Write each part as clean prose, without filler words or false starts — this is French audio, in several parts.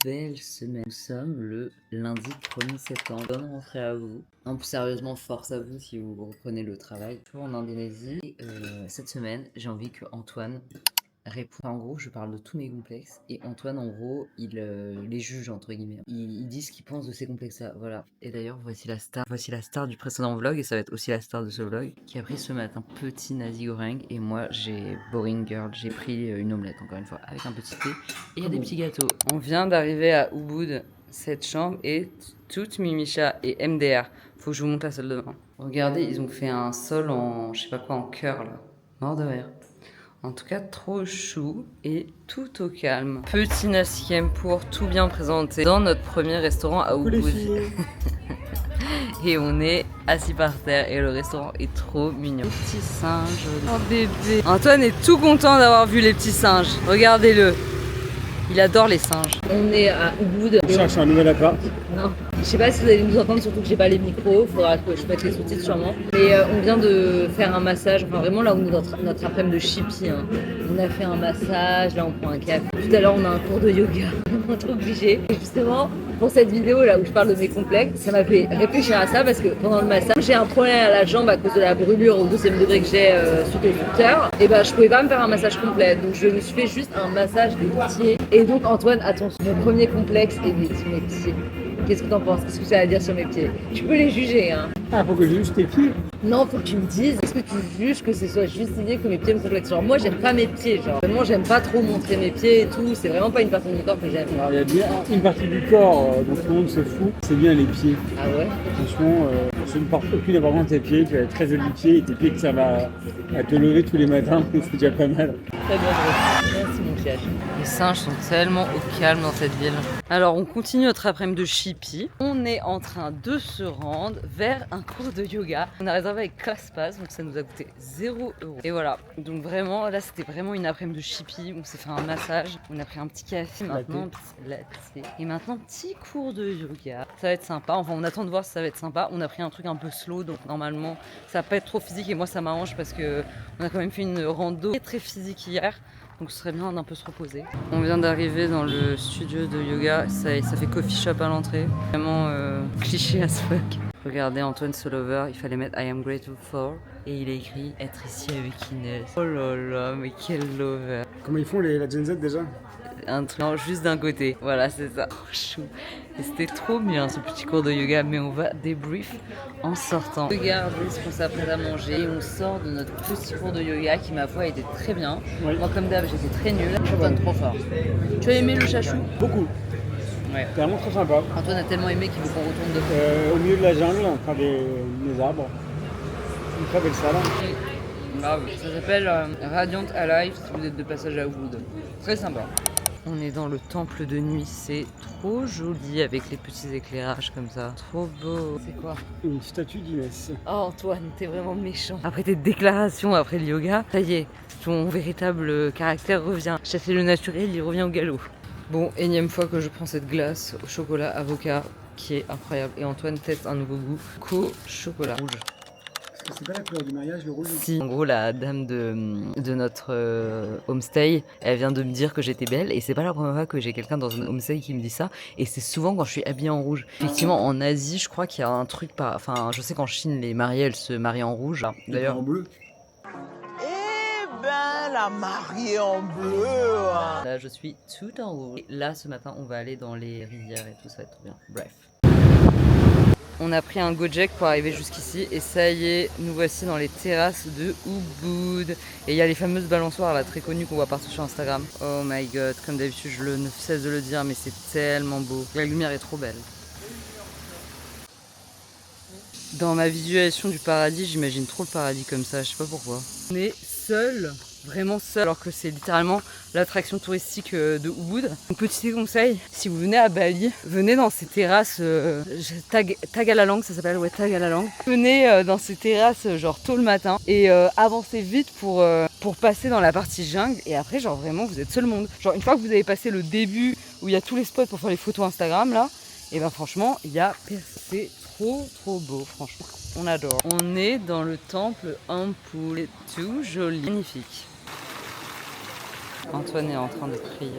Nouvelle semaine. Nous sommes le lundi 1er septembre. Bonne rentrée à vous. Non, plus sérieusement, force à vous si vous reprenez le travail. Toujours en Indonésie. Et cette semaine, j'ai envie que Antoine répond. En gros, je parle de tous mes complexes. Et Antoine, en gros, il les juge, entre guillemets. Il dit ce qu'il pense de ces complexes-là. Voilà. Et d'ailleurs, voici la star. Voici la star du précédent vlog. Et ça va être aussi la star de ce vlog. Qui a pris ce matin petit nasi goreng. Et moi, j'ai boring girl. J'ai pris une omelette, encore une fois, avec un petit thé. Et il y a des petits gâteaux. On vient d'arriver à Ubud. Cette chambre est toute Mimicha et MDR. Faut que je vous montre la salle de bain. Regardez, ils ont fait un sol en, je sais pas quoi, en cœur là. Mort de rire. En tout cas, trop chou et tout au calme. Petit nasi pour tout bien présenté dans notre premier restaurant à Ubud. Et on est assis par terre et le restaurant est trop mignon. Les petits singes. Oh bébé. Antoine est tout content d'avoir vu les petits singes. Regardez-le. Il adore les singes. On est à Ubud. Je cherche un nouvel appart. Non. Je sais pas si vous allez nous entendre, surtout que j'ai pas les micros. Faudra que je mette les sous-titres sûrement. Mais on vient de faire un massage. Enfin, vraiment là, on est notre après-midi de chippie. Hein. On a fait un massage. Là, on prend un café. Tout à l'heure, on a un cours de yoga. On est trop obligé. Et justement, pour cette vidéo là où je parle de mes complexes, ça m'a fait réfléchir à ça parce que pendant le massage, j'ai un problème à la jambe à cause de la brûlure au 2e degré que j'ai suite au docteur. Et ben, je pouvais pas me faire un massage complet. Donc, je me suis fait juste un massage des pieds. Et donc, Antoine, attention, mon premier complexe est mes pieds. Qu'est-ce que t'en penses? Qu'est-ce que ça va dire sur mes pieds? Tu peux les juger, hein. Ah, faut que je juge tes pieds. Non, faut que tu me dises, est-ce que tu juges que ce soit justifié que mes pieds me complexent? Genre, moi, j'aime pas mes pieds, genre. Vraiment, j'aime pas trop montrer mes pieds et tout. C'est vraiment pas une partie du corps que j'aime. Alors, il y a bien une partie du corps dont tout le monde se fout, c'est bien les pieds. Ah ouais? Franchement, je ne porte aucune importance tes pieds, tu as très jolis pieds et tes pieds que ça va à te lever tous les matins, c'est déjà pas mal. Très bien, merci mon piège. Les singes sont tellement au calme dans cette ville. Alors, on continue notre après-midi de chippie. On est en train de se rendre vers un cours de yoga. On a réservé avec ClassPass, donc ça nous a coûté 0 €. Et voilà, donc vraiment, là c'était vraiment une après-midi de chippie. On s'est fait un massage, on a pris un petit café maintenant, et maintenant petit cours de yoga. Ça va être sympa, enfin on attend de voir si ça va être sympa. On a pris un truc un peu slow, donc normalement ça va pas être trop physique et moi ça m'arrange parce que on a quand même fait une rando très physique hier. Donc ce serait bien d'un peu se reposer. On vient d'arriver dans le studio de yoga, ça fait coffee shop à l'entrée. Vraiment cliché as fuck. Regardez Antoine Solover, il fallait mettre I am grateful for et il a écrit être ici avec Inès. Oh là là, mais quel lover. Comment ils font la Gen Z déjà? Un truc juste d'un côté, voilà c'est ça. Oh, chou. Et c'était trop bien ce petit cours de yoga, mais on va débrief en sortant. Regardez ce qu'on s'apprête à manger et on sort de notre petit cours de yoga qui ma foi était très bien. Oui. Moi comme d'hab j'étais très nulle, Antoine trop fort. Tu as aimé le chachou? Beaucoup. Ouais. C'est vraiment très sympa. Antoine a tellement aimé qu'il veut qu'on retourne de au milieu de la jungle, entre des arbres. Une très belle salle. Grave. Ça s'appelle Radiant Alive si vous êtes de passage à Ubud. Très sympa. On est dans le temple de nuit, c'est trop joli avec les petits éclairages comme ça. Trop beau. C'est quoi? Une statue d'Inès. Oh Antoine, t'es vraiment méchant. Après tes déclarations, après le yoga, ça y est, ton véritable caractère revient. Chasser le naturel, il revient au galop. Bon, énième fois que je prends cette glace au chocolat avocat qui est incroyable. Et Antoine teste un nouveau goût, chocolat rouge. C'est pas la couleur du mariage, le rouge? Si, en gros, la dame de notre homestay, elle vient de me dire que j'étais belle et c'est pas la première fois que j'ai quelqu'un dans un homestay qui me dit ça et c'est souvent quand je suis habillée en rouge. Effectivement, en Asie, je crois qu'il y a un truc enfin, je sais qu'en Chine, les mariées, elles se marient en rouge. D'ailleurs, en bleu. Eh ben, la mariée en bleu. Là, je suis tout en rouge. Et là, ce matin, on va aller dans les rivières et tout, ça va être trop bien. Bref. On a pris un Gojek pour arriver jusqu'ici et ça y est, nous voici dans les terrasses de Ubud. Et il y a les fameuses balançoires là très connues qu'on voit partout sur Instagram. Oh my god, comme d'habitude je ne cesse de le dire mais c'est tellement beau. La lumière est trop belle. Dans ma visualisation du paradis, j'imagine trop le paradis comme ça, je sais pas pourquoi. On est seul, vraiment seul, alors que c'est littéralement l'attraction touristique de Ubud. Un petit conseil, si vous venez à Bali, venez dans ces terrasses, Tagalalang, ça s'appelle, ouais, Tagalalang. Venez dans ces terrasses genre tôt le matin et avancez vite pour passer dans la partie jungle et après genre vraiment vous êtes seul monde. Genre une fois que vous avez passé le début où il y a tous les spots pour faire les photos Instagram là, et ben franchement il y a c'est trop beau franchement. On adore. On est dans le temple Ampul, tout joli, magnifique. Antoine est en train de prier.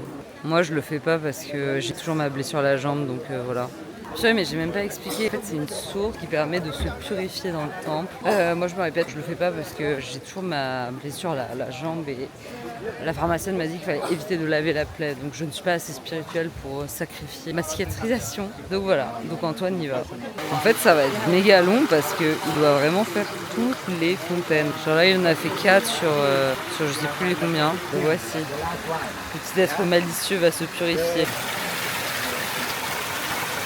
Moi, je le fais pas parce que j'ai toujours ma blessure à la jambe, donc voilà. Je sais, mais j'ai même pas expliqué. En fait, c'est une source qui permet de se purifier dans le temple. Moi, je me répète, je le fais pas parce que j'ai toujours ma blessure à la jambe et la pharmacienne m'a dit qu'il fallait éviter de laver la plaie. Donc, je ne suis pas assez spirituelle pour sacrifier ma cicatrisation. Donc voilà, donc Antoine y va. En fait, ça va être méga long parce qu'il doit vraiment faire toutes les fontaines. Genre là, il en a fait 4 sur je sais plus les combien. Donc voici. Le petit être malicieux va se purifier.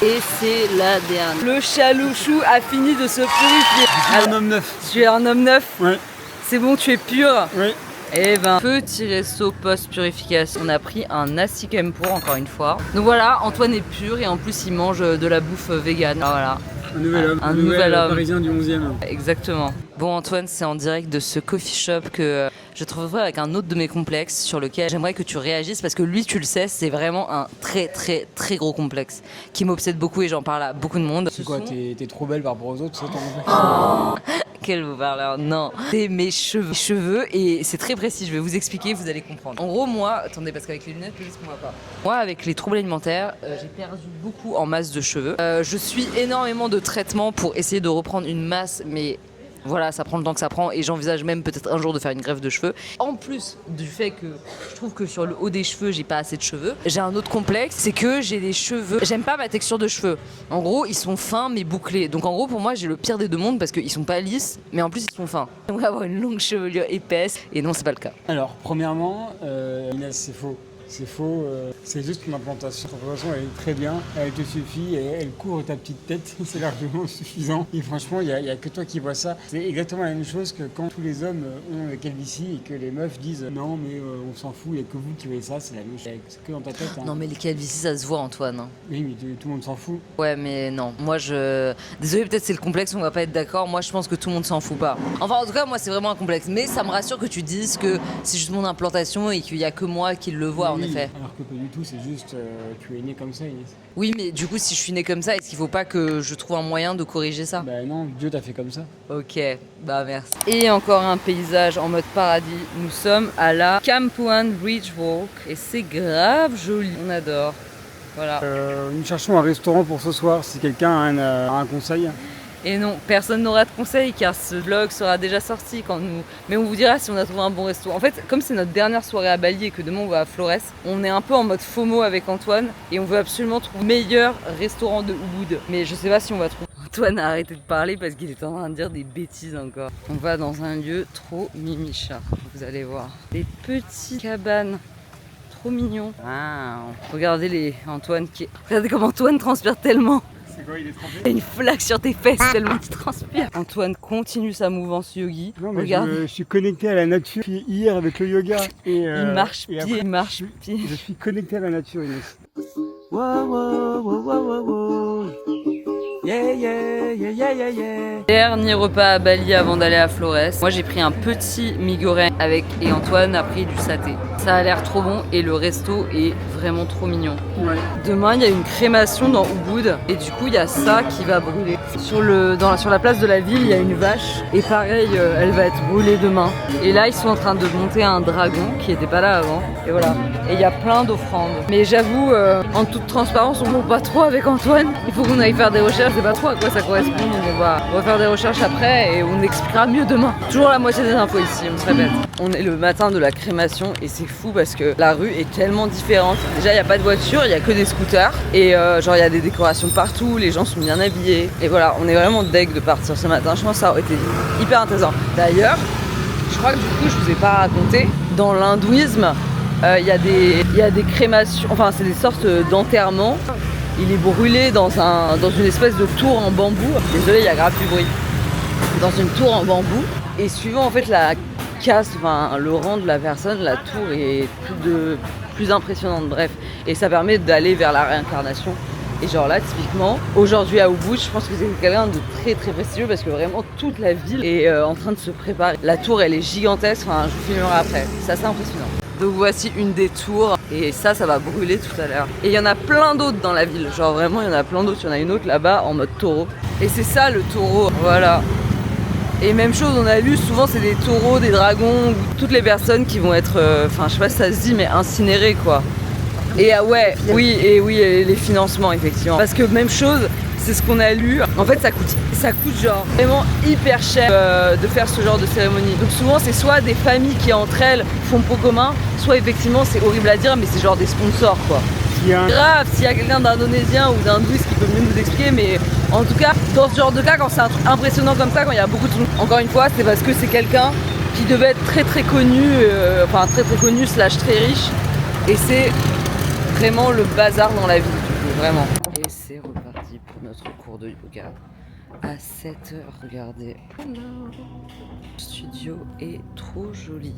Et c'est la dernière. Le chalouchou a fini de se purifier. Je suis un homme neuf. Tu es un homme neuf? Ouais. C'est bon, tu es pur? Oui. Eh ben, petit resto post-purification. On a pris un nasi kempur encore une fois. Donc voilà, Antoine est pur et en plus il mange de la bouffe végane. Voilà. Un nouvel homme. Un nouvel homme. Parisien du 11e. Exactement. Bon Antoine, c'est en direct de ce coffee shop que je te retrouverai avec un autre de mes complexes sur lequel j'aimerais que tu réagisses parce que lui, tu le sais, c'est vraiment un très très très gros complexe qui m'obsède beaucoup et j'en parle à beaucoup de monde. C'est quoi, t'es trop belle par rapport aux autres, c'est ton complexe? Quel beau parleur, non, c'est mes cheveux et c'est très précis, je vais vous expliquer, vous allez comprendre. En gros, moi, attendez, parce qu'avec les lunettes, peut-être qu'on voit pas. Moi, avec les troubles alimentaires, j'ai perdu beaucoup en masse de cheveux. Je suis énormément de traitements pour essayer de reprendre une masse, mais voilà, ça prend le temps que ça prend et j'envisage même peut-être un jour de faire une greffe de cheveux. En plus du fait que je trouve que sur le haut des cheveux, j'ai pas assez de cheveux, j'ai un autre complexe, c'est que j'ai des cheveux. J'aime pas ma texture de cheveux. En gros, ils sont fins mais bouclés. Donc en gros, pour moi, j'ai le pire des deux mondes parce qu'ils sont pas lisses, mais en plus, ils sont fins. J'aimerais avoir une longue chevelure épaisse et non, c'est pas le cas. Alors, premièrement, Inès, c'est faux. C'est faux, c'est juste une implantation. De toute façon, elle est très bien, elle te suffit, elle couvre ta petite tête, c'est largement suffisant. Et franchement, il n'y a que toi qui vois ça. C'est exactement la même chose que quand tous les hommes ont la calvitie et que les meufs disent non, mais on s'en fout, il n'y a que vous qui voyez ça, c'est la même chose. C'est que dans ta tête. Hein. Non, mais les calvities, ça se voit, Antoine. Hein. Oui, mais tout le monde s'en fout. Ouais, mais non. Moi, désolé, peut-être c'est le complexe, on va pas être d'accord. Moi, je pense que tout le monde s'en fout pas. Enfin, en tout cas, moi, c'est vraiment un complexe. Mais ça me rassure que tu dises que c'est juste mon implantation et qu'il y a que moi qui le vois, Oui, en effet. Alors que pas du tout, c'est juste tu es né comme ça, Inès. Oui, mais du coup, si je suis née comme ça, est-ce qu'il faut pas que je trouve un moyen de corriger ça? Bah non, Dieu t'a fait comme ça. Ok, bah merci. Et encore un paysage en mode paradis. Nous sommes à la Campuan Bridge Walk et c'est grave joli. On adore. Voilà. Nous cherchons un restaurant pour ce soir, si quelqu'un a un conseil. Et non, personne n'aura de conseils car ce vlog sera déjà sorti quand nous... Mais on vous dira si on a trouvé un bon resto. En fait, comme c'est notre dernière soirée à Bali et que demain on va à Flores, on est un peu en mode FOMO avec Antoine et on veut absolument trouver le meilleur restaurant de Ubud. Mais je sais pas si on va trouver. Antoine a arrêté de parler parce qu'il est en train de dire des bêtises encore. On va dans un lieu trop mimicha, vous allez voir. Des petites cabanes. Trop mignon. Wow. Regardez Regardez comme Antoine transpire tellement. C'est quoi, il est trempé? Il y a une flaque sur tes fesses tellement tu transpires. Antoine continue sa mouvance yogi. Non, mais regarde. je suis connecté à la nature hier avec le yoga. Et, Il marche et pied, après, il marche pied. Je suis connecté à la nature, Inès. Wow, wow, wow, wow, wow. Yeah, yeah, yeah, yeah, yeah, yeah. Dernier repas à Bali avant d'aller à Flores. Moi j'ai pris un petit mi goreng et Antoine a pris du saté. Ça a l'air trop bon et le resto est vraiment trop mignon. Ouais. Demain il y a une crémation dans Ubud et du coup il y a ça qui va brûler. Sur la place de la ville il y a une vache et pareil elle va être brûlée demain. Et là ils sont en train de monter un dragon qui était pas là avant. Et voilà. Et il y a plein d'offrandes. Mais j'avoue en toute transparence on ne voit pas trop avec Antoine. Il faut qu'on aille faire des recherches. Je sais pas trop à quoi ça correspond, donc on va faire des recherches après et on expliquera mieux demain. Toujours la moitié des infos ici, on se répète. On est le matin de la crémation et c'est fou parce que la rue est tellement différente. Déjà il n'y a pas de voiture, il n'y a que des scooters et genre il y a des décorations partout, les gens sont bien habillés. Et voilà, on est vraiment deg de partir ce matin, je pense que ça aurait été hyper intéressant. D'ailleurs, je crois que du coup je vous ai pas raconté, dans l'hindouisme, il y a des crémations, enfin c'est des sortes d'enterrements. Il est brûlé dans une espèce de tour en bambou. Désolé, il y a grave du bruit. Dans une tour en bambou. Et suivant en fait la caste, enfin le rang de la personne, la tour est plus impressionnante. Bref. Et ça permet d'aller vers la réincarnation. Et genre là, typiquement, aujourd'hui à Ubud, je pense que c'est quelqu'un de très très prestigieux parce que vraiment toute la ville est en train de se préparer. La tour, elle est gigantesque. Enfin, je vous filmerai après. C'est assez impressionnant. Donc voici une des tours et ça va brûler tout à l'heure. Et il y en a plein d'autres dans la ville, genre vraiment il y en a plein d'autres. Il y en a une autre là-bas en mode taureau. Et c'est ça le taureau, voilà. Et même chose, on a lu, souvent c'est des taureaux, des dragons, toutes les personnes qui vont être, enfin je sais pas si ça se dit, mais incinérées quoi. Et ouais, oui, et les financements effectivement. Parce que même chose, c'est ce qu'on a lu. En fait, ça coûte genre vraiment hyper cher de faire ce genre de cérémonie. Donc souvent, c'est soit des familles qui entre elles font pot commun, soit effectivement, c'est horrible à dire, mais c'est genre des sponsors quoi. Grave, s'il y a quelqu'un d'indonésien ou d'hindouiste qui peut mieux nous expliquer, mais en tout cas, dans ce genre de cas, quand c'est un truc impressionnant comme ça, quand il y a beaucoup de monde, encore une fois, c'est parce que c'est quelqu'un qui devait être très connu, enfin très connu / très riche, et c'est vraiment le bazar dans la vie, vraiment. Et c'est reparti pour notre cours de yoga à 7h. Regardez, le studio est trop joli.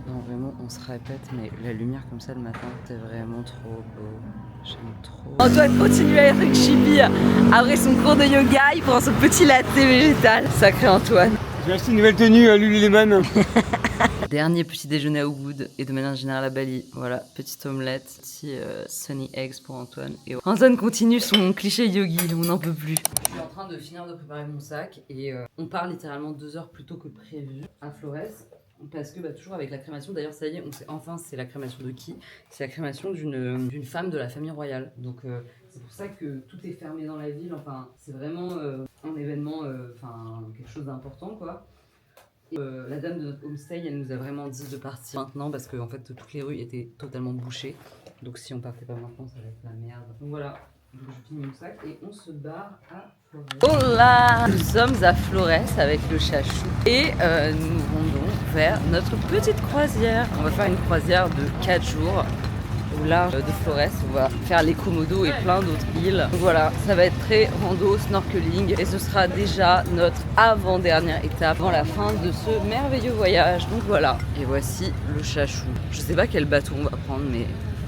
Non, vraiment, on se répète, mais la lumière comme ça le matin, c'est vraiment trop beau. J'aime trop. Antoine continue à être une chibi. Après son cours de yoga, il prend son petit latte végétal. Sacré Antoine. J'ai acheté une nouvelle tenue à Lululemon. Dernier petit déjeuner à Ubud et de manière générale à Bali. Voilà, petite omelette, petit sunny eggs pour Antoine. Et Antoine continue son cliché yogi, on n'en peut plus. Je suis en train de finir de préparer mon sac et on part littéralement 2 heures plus tôt que prévu à Flores. Parce que toujours avec la crémation, d'ailleurs ça y est, on sait enfin c'est la crémation de qui. C'est la crémation d'une femme de la famille royale. Donc c'est pour ça que tout est fermé dans la ville. Enfin, c'est vraiment un événement, quelque chose d'important quoi. Et, la dame de notre homestay, elle nous a vraiment dit de partir maintenant parce que en fait toutes les rues étaient totalement bouchées. Donc si on partait pas maintenant, ça va être la merde. Donc voilà. Donc je finis mon sac et on se barre à Flores. Hola! Nous sommes à Flores avec le chachou et nous rendons vers notre petite croisière. On va faire une croisière de 4 jours au large de Flores. On va faire les Komodo et plein d'autres îles. Donc voilà, ça va être très rando, snorkeling et ce sera déjà notre avant-dernière étape avant la fin de ce merveilleux voyage. Donc voilà, et voici le chachou. Je sais pas quel bateau on va prendre mais...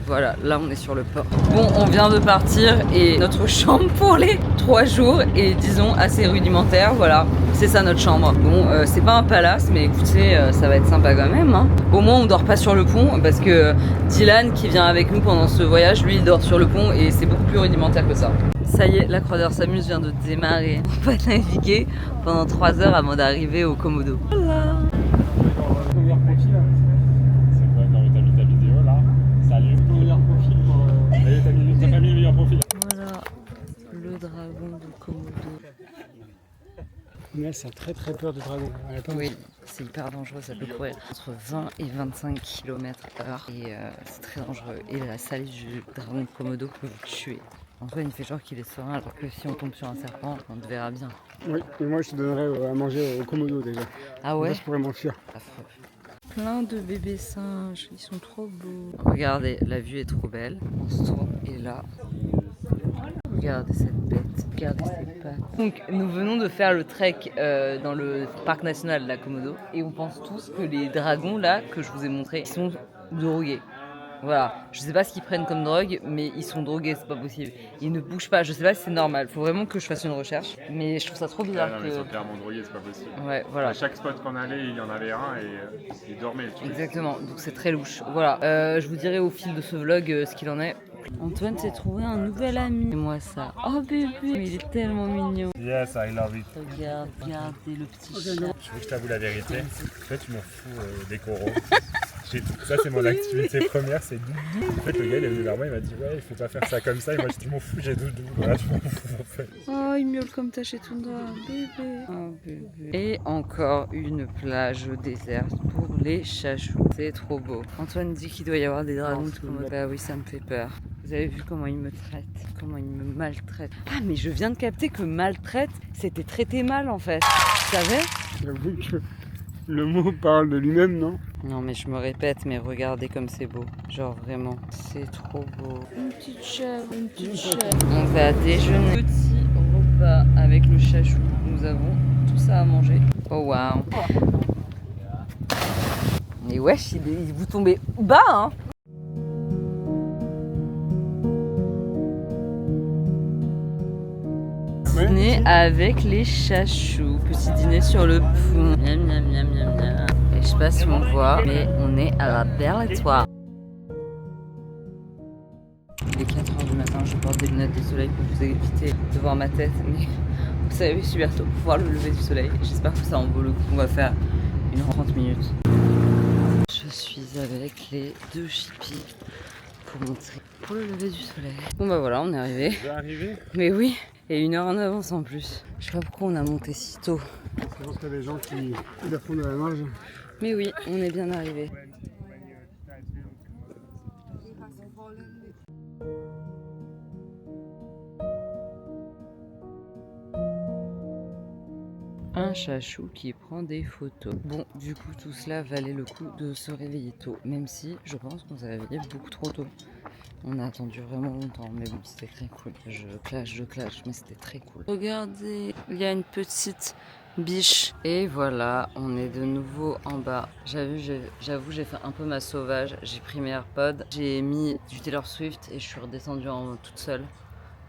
Voilà, là on est sur le port. Bon, on vient de partir et notre chambre pour les 3 jours est disons assez rudimentaire, voilà. C'est ça notre chambre. Bon, c'est pas un palace, mais écoutez, ça va être sympa quand même. Hein. Au moins on dort pas sur le pont parce que Dylan qui vient avec nous pendant ce voyage, lui il dort sur le pont et c'est beaucoup plus rudimentaire que ça. Ça y est, la croisière s'amuse vient de démarrer. On va naviguer pendant 3 heures avant d'arriver au Komodo. Voilà. Voilà, le dragon de Komodo. Mais ça a très peur du dragon. Oui, c'est hyper dangereux, ça peut courir entre 20 et 25 km/h et c'est très dangereux. Et la salive du dragon de Komodo peut vous tuer. Antoine il fait genre qu'il est serein alors que si on tombe sur un serpent, on te verra bien. Oui, mais moi je te donnerais à manger au Komodo déjà. Ah ouais? Moi, je pourrais m'enfuir. Plein de bébés singes, ils sont trop beaux. Regardez, la vue est trop belle. On se tourne et là, regardez cette bête, regardez ses pattes. Donc nous venons de faire le trek dans le parc national de la Komodo et on pense tous que les dragons là que je vous ai montrés, ils sont drogués. Voilà, je sais pas ce qu'ils prennent comme drogue, mais ils sont drogués, c'est pas possible. Ils ne bougent pas, je sais pas si c'est normal, faut vraiment que je fasse une recherche. Mais je trouve ça trop bizarre. Non, mais ils sont clairement drogués, c'est pas possible. Ouais, voilà. À chaque spot qu'on allait, il y en avait un et ils dormaient. Exactement, donc c'est très louche. Voilà, je vous dirai au fil de ce vlog ce qu'il en est. Antoine s'est trouvé un nouvel ami. Et moi ça. Oh bébé, il est tellement mignon. Yes, I love it. Regardez le petit chat. Je veux que je t'avoue la vérité. En fait, je m'en fous des coraux. Ça, c'est mon activité première, c'est doudou. En fait, le gars, il est venu vers moi, il m'a dit ouais, il faut pas faire ça comme ça. Et moi, je dis, je m'en fous, j'ai doudou. Voilà, je m'en fous en fait. Oh, il miaule comme ta chez Tundra, bébé. Oh, bébé. Et encore une plage déserte pour les chachous. C'est trop beau. Antoine dit qu'il doit y avoir des dragons de Komodo. Bah oui, ça me fait peur. Vous avez vu comment il me traite, comment il me maltraite. Ah, mais je viens de capter que maltraite, c'était traiter mal en fait. Tu savais? J'avoue que le mot parle de lui-même, non? Non mais je me répète, mais regardez comme c'est beau. Genre vraiment, c'est trop beau. Une petite chèvre, une petite chèvre. On va déjeuner. Petit repas avec le chachou. Nous avons tout ça à manger. Oh waouh. Mais wesh, vous tombez bas hein. Dîner avec les chachous. Petit dîner sur le pont. Miam miam miam miam miam. Et je sais pas si on voit, mais on est à la Belle Étoile. Il est 4h du matin. Enfin, je porte des lunettes de soleil pour vous éviter de voir ma tête, mais vous savez, je suis bientôt pour voir le lever du soleil. J'espère que ça en vaut le coup. On va faire une 30 minutes. Je suis avec les 2 chippies pour montrer pour le lever du soleil. Bon bah voilà, on est arrivé. Tu es arrivé? Mais oui, et 1 heure en avance en plus. Je sais pas pourquoi on a monté si tôt. Je pense qu'il y a des gens qui la font de la marge. Mais oui, on est bien arrivé. Un chachou qui prend des photos. Bon, du coup, tout cela valait le coup de se réveiller tôt, même si je pense qu'on s'est réveillé beaucoup trop tôt. On a attendu vraiment longtemps, mais bon, c'était très cool. Je clash, mais c'était très cool. Regardez, il y a une petite biche. Et voilà, on est de nouveau en bas. J'avoue, j'ai fait un peu ma sauvage. J'ai pris mes AirPods, j'ai mis du Taylor Swift et je suis redescendue toute seule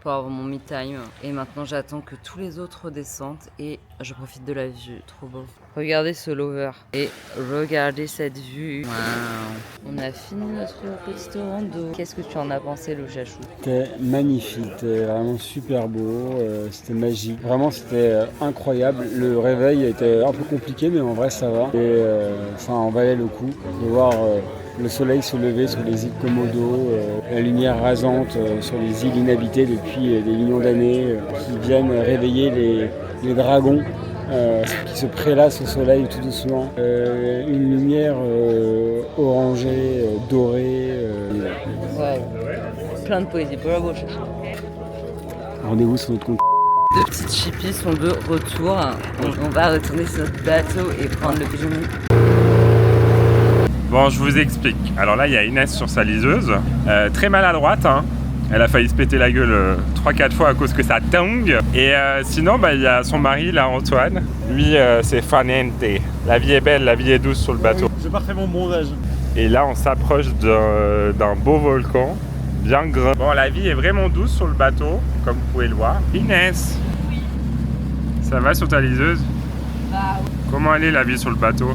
pour avoir mon me time. Et maintenant, j'attends que tous les autres redescendent et je profite de la vue. Trop beau. Regardez ce lover et regardez cette vue. Waouh. On a fini notre petit rando. Qu'est-ce que tu en as pensé, le chachou? C'était magnifique, c'était vraiment super beau, c'était magique. Vraiment, c'était incroyable. Le réveil était un peu compliqué, mais en vrai, ça va. Et enfin, on valait le coup de voir le soleil se lever sur les îles Komodo, la lumière rasante sur les îles inhabitées depuis des millions d'années, qui viennent réveiller les dragons qui se prélassent au soleil tout doucement. Une lumière orangée, dorée. Waouh. Plein de poésie. Bravo, chachou. Rendez-vous sur notre compte. 2 petites chippies sont de retour. On va retourner sur notre bateau et prendre le pigeon. Bon, je vous explique. Alors là, il y a Inès sur sa liseuse, très maladroite, hein. Elle a failli se péter la gueule 3-4 fois à cause que ça tangue. Et sinon, il y a son mari, là, Antoine. Lui, c'est fanente. La vie est belle, la vie est douce sur le bateau. J'ai pas fait mon bronzage. Et là, on s'approche d'un beau volcan, bien grand. Bon, la vie est vraiment douce sur le bateau, comme vous pouvez le voir. Inès, Oui. ça va sur ta liseuse? Bah oui. Comment elle est la vie sur le bateau?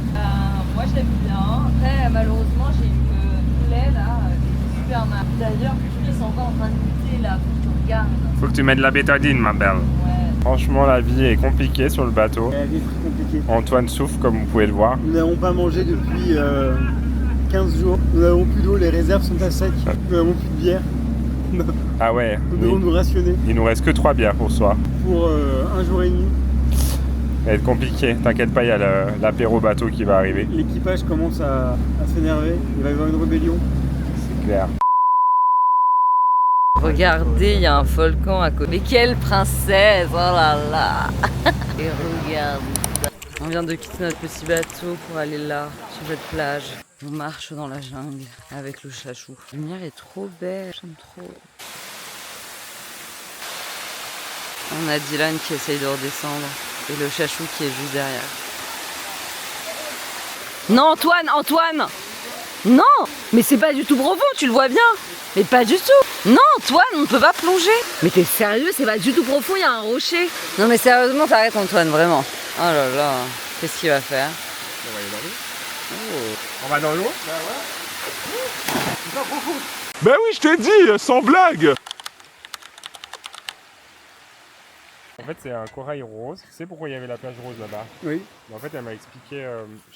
Moi je l'aime bien. Après malheureusement j'ai une poulet là qui est super mal. D'ailleurs ils sont encore en train de lutter là, faut que tu regardes. Faut que tu mettes de la bétadine, ma belle. Ouais. Franchement, la vie est compliquée sur le bateau. La vie est très compliquée. Antoine souffre, comme vous pouvez le voir. Nous n'avons pas mangé depuis 15 jours. Nous n'avons plus d'eau, les réserves sont à sec. Nous n'avons plus de bière. Ah ouais, Nous devons nous rationner il nous reste que 3 bières pour ce soir. pour 1 jour et demi. Ça va être compliqué, t'inquiète pas, il y a l'apéro bateau qui va arriver. L'équipage commence à s'énerver. Il va y avoir une rébellion. C'est clair. Regardez, il y a un volcan à côté. Mais quelle princesse! Oh là là! Et regarde ça. On vient de quitter notre petit bateau pour aller là, sur cette plage. On marche dans la jungle avec le chachou. La lumière est trop belle, j'aime trop. On a Dylan qui essaye de redescendre et le chachou qui est juste derrière. Non Antoine! Non! Mais c'est pas du tout profond, tu le vois bien! Mais pas du tout! Non Antoine, on ne peut pas plonger! Mais t'es sérieux, c'est pas du tout profond, il y a un rocher! Non mais sérieusement, t'arrêtes Antoine, vraiment! Oh là là, qu'est-ce qu'il va faire? On va aller dans l'eau. Oh. On va dans l'eau? Ben oui, je t'ai dit, sans blague. En fait, c'est un corail rose. Tu sais pourquoi il y avait la plage rose là-bas? Oui. En fait, elle m'a expliqué...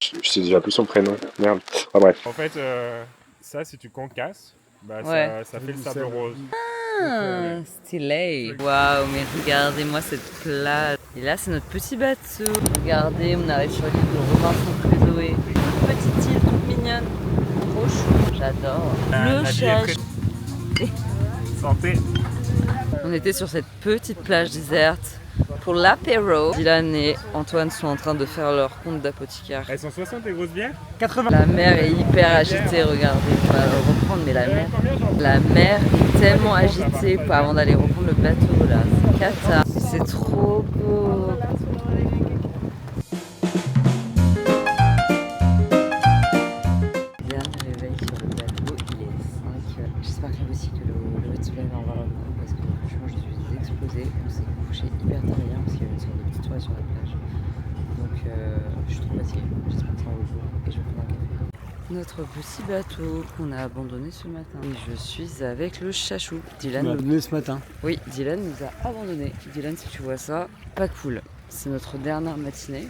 Je sais déjà plus son prénom. Merde. Ah bref. En fait, ça, si tu concasses, Ouais. ça fait le sable rose. Ah, stylé. Waouh, mais regardez-moi cette plage. Et là, c'est notre petit bateau. Regardez, on arrive sur l'île de Robinson Crusoe. Une petite île toute mignonne. Trop chou, j'adore. La Le vie est chat. Santé. On était sur cette petite plage déserte pour l'apéro. Dylan et Antoine sont en train de faire leur compte d'apothicaire. Elles sont 60 les grosses bières? 80. La mer est hyper agitée, regardez, on va le reprendre, mais la mer est tellement agitée avant d'aller reprendre le bateau là, c'est cata. C'est trop beau. Dernier réveil sur le bateau, il est 5. J'espère que aussi que le soleil va en valoir le coup parce que franchement je suis explosée. On s'est couché hyper tard hier parce qu'il y avait une sorte de petite soirée sur la plage. Donc je suis trop fatiguée, j'espère que ça va au bout et je vais prendre un café. notre petit bateau qu'on a abandonné ce matin. Et je suis avec le chachou. Dylan On a nous... donné ce matin. Oui, Dylan nous a abandonnés. Dylan, si tu vois ça, pas cool. C'est notre dernière matinée,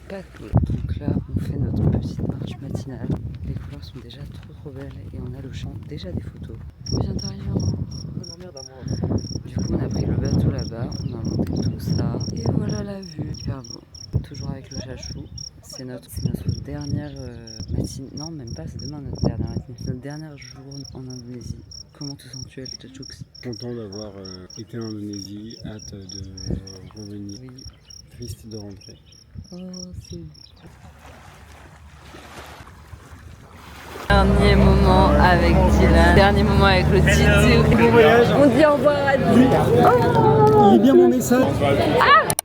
pas cool. Donc là, on fait notre petite marche matinale. Les couleurs sont déjà trop belles et on a le champ, déjà des photos. On vient d'arriver en... Du coup, on a pris le bateau là-bas, on a monté tout ça. Et voilà la vue, hyper beau. Toujours avec le chachou. C'est notre dernière matinée. Non, même pas, c'est demain notre dernière matinée. C'est notre dernière journée en Indonésie. Comment te sens-tu avec le Chachux? Content d'avoir été en Indonésie, hâte de revenir. Oui. Triste de rentrer. Oh, c'est... Dernier moment avec Dylan. Dernier moment avec le Titi. Bon voyage. On dit au revoir à Dylan. Il est bien mon message.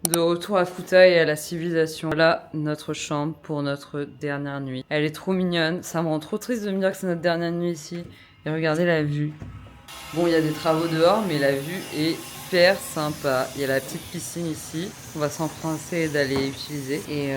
De retour à Kuta et à la civilisation. Voilà notre chambre pour notre dernière nuit. Elle est trop mignonne. Ça me rend trop triste de me dire que c'est notre dernière nuit ici. Et regardez la vue. Bon, il y a des travaux dehors, mais la vue est super sympa. Il y a la petite piscine ici. On va s'emprunter d'aller utiliser. Et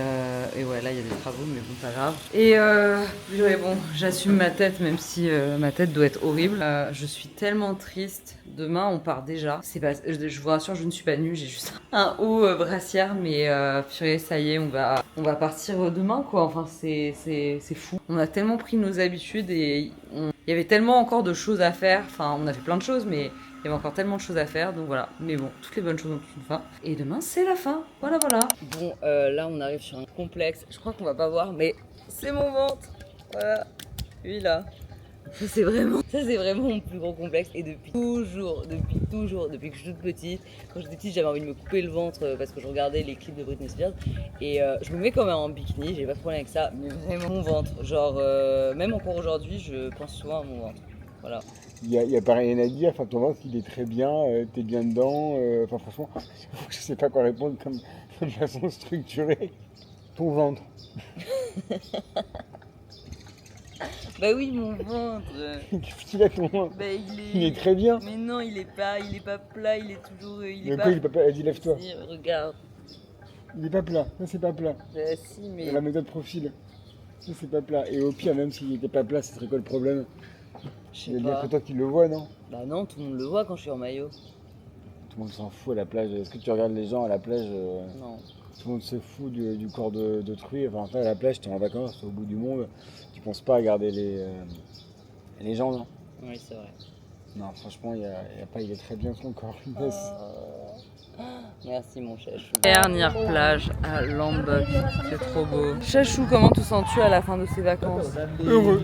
ouais, là, il y a des travaux, mais bon, pas grave. Et ouais, bon, j'assume ma tête, même si ma tête doit être horrible. Je suis tellement triste. Demain, on part déjà. C'est pas, je vous rassure, je ne suis pas nue. J'ai juste un haut brassière, mais purée, ça y est, on va partir demain, quoi. Enfin, c'est fou. On a tellement pris nos habitudes et il y avait tellement encore de choses à faire. Enfin, on a fait plein de choses, mais il y avait encore tellement de choses à faire, donc voilà. Mais bon, toutes les bonnes choses ont une fin. Et demain, c'est la fin. Voilà, voilà. Bon, là, on arrive sur un complexe. Je crois qu'on va pas voir, mais c'est mon ventre. Voilà. Lui, là. Ça, c'est vraiment mon plus gros complexe. Et depuis toujours, depuis que je suis toute petite, quand j'étais petite, j'avais envie de me couper le ventre parce que je regardais les clips de Britney Spears. Et je me mets quand même en bikini, j'ai pas de problème avec ça. Mais vraiment, mon ventre. Genre, même encore aujourd'hui, je pense souvent à mon ventre. Voilà. Il y a pas rien à dire, enfin ton ventre il est très bien, t'es bien dedans, enfin franchement, je sais pas quoi répondre comme façon structurée. Ton ventre. Bah oui, mon ventre. Qu'est-ce qu'il a ton ventre? Bah Il est très bien. Mais non, il est pas plat, il est toujours... Mais quoi, il est pas plat? Vas-y, lève-toi. Si, regarde. Il est pas plat, ça c'est pas plat. Bah si, mais... C'est la méthode profil. Ça c'est pas plat. Et au pire, même s'il était pas plat, ce serait quoi le problème? Je sais Il y a pas. que toi qui le vois, non? Bah non, tout le monde le voit quand je suis en maillot. Tout le monde s'en fout à la plage. Est-ce que tu regardes les gens à la plage? Non. Tout le monde se fout du corps d'autrui. Enfin, à la plage, t'es en vacances, t'es au bout du monde. Tu penses pas à regarder les gens, non? Oui, c'est vrai. Non, franchement, il y a pas, il est très bien son corps. Merci mon chachou. Dernière plage à Lombok, c'est trop beau. Chachou, comment te sens-tu à la fin de ces vacances? Heureux.